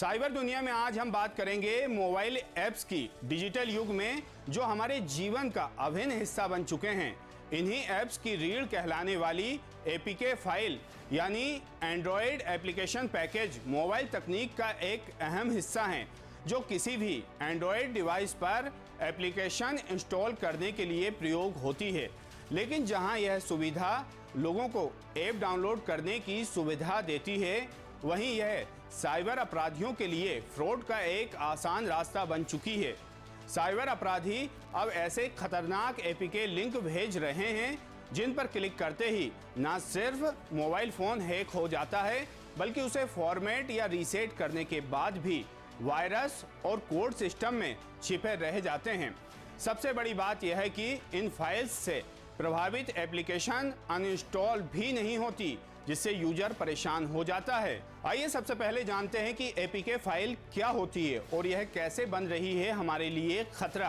Cyber दुनिया में आज हम बात करेंगे मोबाइल ऐप्स की। डिजिटल युग में जो हमारे जीवन का अभिन्न हिस्सा बन चुके हैं, इन्हीं ऐप्स की रीढ़ कहलाने वाली एपीके फाइल यानी एंड्रॉयड एप्लीकेशन पैकेज मोबाइल तकनीक का एक अहम हिस्सा हैं, जो किसी भी एंड्रॉयड डिवाइस पर एप्लीकेशन इंस्टॉल करने के लिए प्रयोग होती है। लेकिन जहां यह सुविधा लोगों को ऐप डाउनलोड करने की सुविधा देती है, वहीं यह साइबर अपराधियों के लिए फ्रॉड का एक आसान रास्ता बन चुकी है। साइबर अपराधी अब ऐसे खतरनाक एपीके लिंक भेज रहे हैं जिन पर क्लिक करते ही न सिर्फ मोबाइल फोन हैक हो जाता है, बल्कि उसे फॉर्मेट या रीसेट करने के बाद भी वायरस और कोड सिस्टम में छिपे रह जाते हैं। सबसे बड़ी बात यह है कि इन फाइल्स से प्रभावित एप्लीकेशन अनइंस्टॉल भी नहीं होती, जिससे यूजर परेशान हो जाता है। आइए सबसे पहले जानते हैं कि एपीके फाइल क्या होती है और यह कैसे बन रही है हमारे लिए खतरा।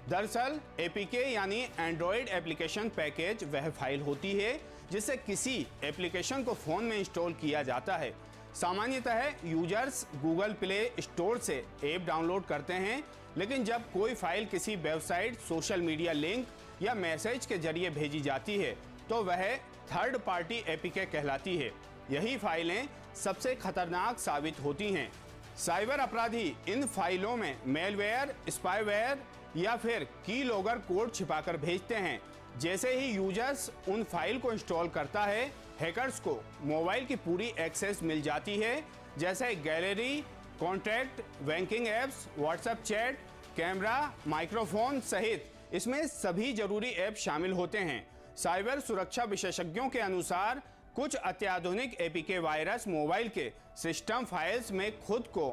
दरअसल एपीके यानी एंड्रॉयड एप्लीकेशन पैकेज वह फाइल होती है जिससे किसी एप्लीकेशन को फोन में इंस्टॉल किया जाता है। सामान्यतः यूजर्स गूगल प्ले स्टोर से ऐप डाउनलोड करते हैं, लेकिन जब कोई फाइल किसी वेबसाइट, सोशल मीडिया लिंक या मैसेज के जरिए भेजी जाती है तो वह थर्ड पार्टी एपीके कहलाती है। यही फाइलें सबसे खतरनाक साबित होती हैं। साइबर अपराधी इन फाइलों में मेलवेयर, स्पाईवेयर या फिर की लॉगर कोड छिपाकर भेजते हैं। जैसे ही यूजर्स उन फाइल को इंस्टॉल करता है, हैकर्स को मोबाइल की पूरी एक्सेस मिल जाती है, जैसे gallery, contact, banking apps, WhatsApp chat, camera, microphone सहित इसमें सभी जरूरी ऐप शामिल होते हैं। साइबर सुरक्षा विशेषज्ञों के अनुसार कुछ अत्याधुनिक एपीके वायरस मोबाइल के सिस्टम फाइल्स में खुद को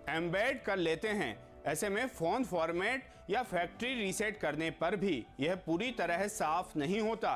एम्बेड कर लेते हैं। ऐसे में फोन फॉर्मेट या फैक्ट्री रीसेट करने पर भी यह पूरी तरह साफ नहीं होता।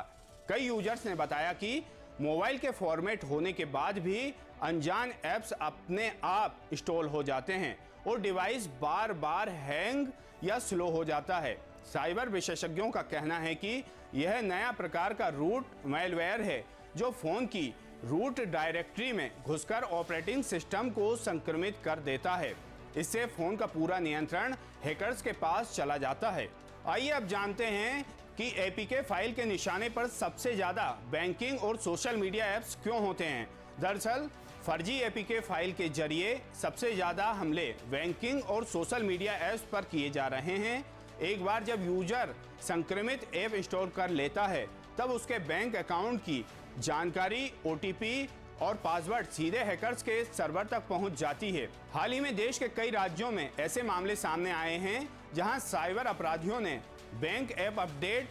कई यूजर्स ने बताया कि मोबाइल के फॉर्मेट होने के बाद भी अनजान ऐप्स अपने आप इंस्टॉल हो जाते हैं और डिवाइस बार बार हैंग या स्लो हो जाता है। साइबर विशेषज्ञों का कहना है कि यह नया प्रकार का रूट मैलवेयर है जो फोन की रूट डायरेक्टरी में घुसकर ऑपरेटिंग सिस्टम को संक्रमित कर देता है। इससे फोन का पूरा नियंत्रण हैकर्स के पास चला जाता है। आइए अब जानते हैं कि एपीके फाइल के निशाने पर सबसे ज्यादा बैंकिंग और सोशल मीडिया ऐप्स क्यों होते हैं। दरअसल फर्जी एपीके फाइल के जरिए सबसे ज्यादा हमले बैंकिंग और सोशल मीडिया ऐप्स पर किए जा रहे हैं। एक बार जब यूजर संक्रमित ऐप इंस्टॉल कर लेता है, तब उसके बैंक अकाउंट की जानकारी, ओटीपी और पासवर्ड सीधे हैकर्स के सर्वर तक पहुंच जाती है। हाल ही में देश के कई राज्यों में ऐसे मामले सामने आए हैं जहां साइबर अपराधियों ने बैंक ऐप अपडेट,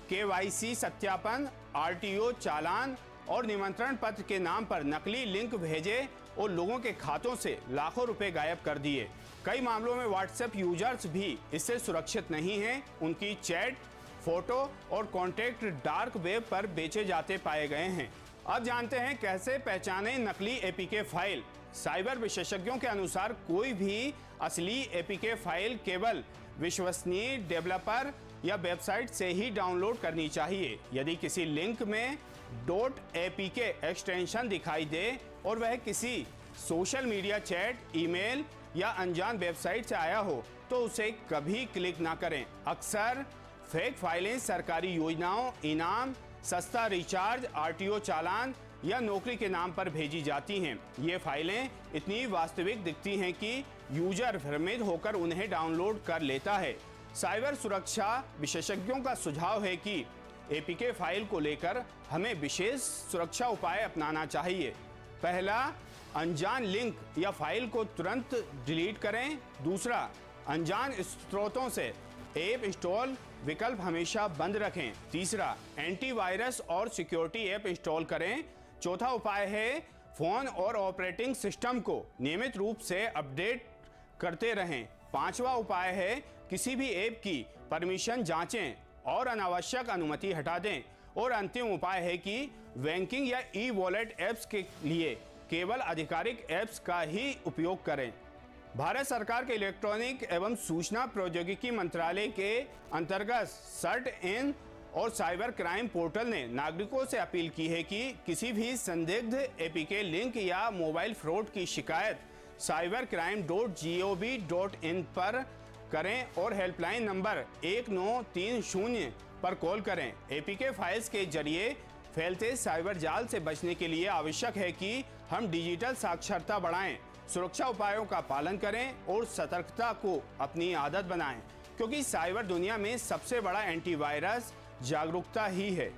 केवाईसी सत्यापन, आरटीओ चालान और निमंत्रण पत्र के नाम पर नकली लिंक भेजे और लोगों के खातों से लाखों रुपए गायब कर दिए। कई मामलों में व्हाट्सएप यूजर्स भी इससे सुरक्षित नहीं हैं। उनकी चैट, फोटो और कॉन्टैक्ट डार्क वेब पर बेचे जाते पाए गए हैं। अब जानते हैं कैसे पहचानें नकली एपीके फाइल। साइबर विशेषज्ञों के अनुसार कोई भी असली एपीके फाइल केवल विश्वसनीय डेवलपर या वेबसाइट से ही डाउनलोड करनी चाहिए। यदि किसी लिंक में .apk एक्सटेंशन दिखाई दे और वह किसी सोशल मीडिया चैट, ईमेल या अनजान वेबसाइट से आया हो तो उसे कभी क्लिक ना करें। अक्सर फेक फाइलें सरकारी योजनाओं, इनाम, सस्ता रिचार्ज, आरटीओ चालान या नौकरी के नाम पर भेजी जाती हैं। ये फाइलें इतनी वास्तविक दिखती हैं कि यूजर भ्रमित होकर उन्हें डाउनलोड कर लेता है। साइबर सुरक्षा विशेषज्ञों का सुझाव है कि एपीके फाइल को लेकर हमें विशेष सुरक्षा उपाय अपनाना चाहिए। पहला, अनजान लिंक या फाइल को तुरंत डिलीट करें। दूसरा, अनजान स्रोतों से ऐप इंस्टॉल विकल्प हमेशा बंद रखें। तीसरा, एंटीवायरस और सिक्योरिटी ऐप इंस्टॉल करें। चौथा उपाय है फोन और ऑपरेटिंग सिस्टम को नियमित रूप से अपडेट करते रहें। पांचवा उपाय है किसी भी ऐप की परमिशन जांचें और अनावश्यक अनुमति हटा दें। और अंतिम उपाय है कि बैंकिंग या ई वॉलेट ऐप्स के लिए केवल आधिकारिक ऐप्स का ही उपयोग करें। भारत सरकार के इलेक्ट्रॉनिक एवं सूचना प्रौद्योगिकी मंत्रालय के अंतर्गत सर्ट इन और साइबर क्राइम पोर्टल ने नागरिकों से अपील की है कि किसी भी संदिग्ध एपीके लिंक या मोबाइल फ्रॉड की शिकायत cybercrime.gov.in पर करें और हेल्पलाइन नंबर 1930 पर कॉल करें। एपीके फाइल्स के जरिए फैलते साइबर जाल से बचने के लिए आवश्यक है कि हम डिजिटल साक्षरता बढ़ाएं, सुरक्षा उपायों का पालन करें और सतर्कता को अपनी आदत बनाएं, क्योंकि साइबर दुनिया में सबसे बड़ा एंटीवायरस जागरूकता ही है।